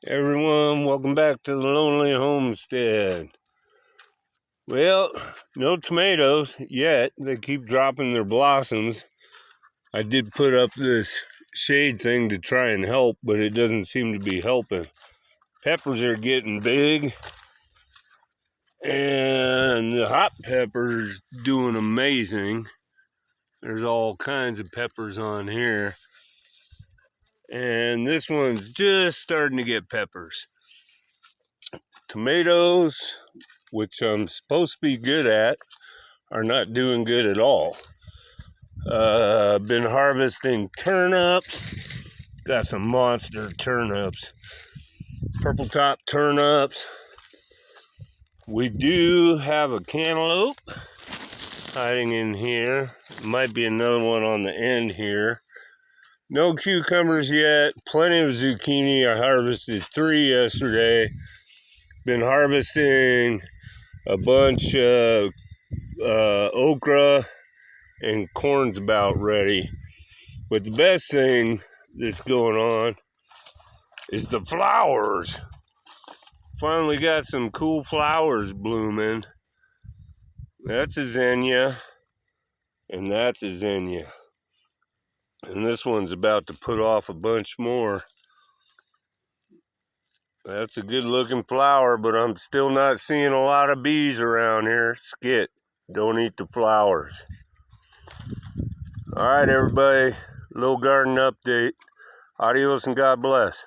Everyone, welcome back to the Lonely Homestead. Well, no tomatoes yet. They keep dropping their blossoms. I did put up this shade thing to try and help, but it doesn't seem to be helping. Peppers are getting big, and the hot pepper's doing amazing. There's all kinds of peppers on here, and this one's just starting to get peppers. Tomatoes, which I'm supposed to be good at, are not doing good at all. Been harvesting turnips. Got some monster turnips. Purple top turnips. We do have a cantaloupe hiding in here. Might be another one on the end here. No cucumbers yet. Plenty of zucchini. I harvested 3 yesterday. Been harvesting a bunch of okra, and corn's about ready. But the best thing that's going on is the flowers. Finally got some cool flowers blooming. That's a zinnia, and that's a zinnia. And this one's about to put off a bunch more. That's a good looking flower, but I'm still not seeing a lot of bees around here. Skit, don't eat the flowers. All right, everybody, little garden update. Adios and God bless.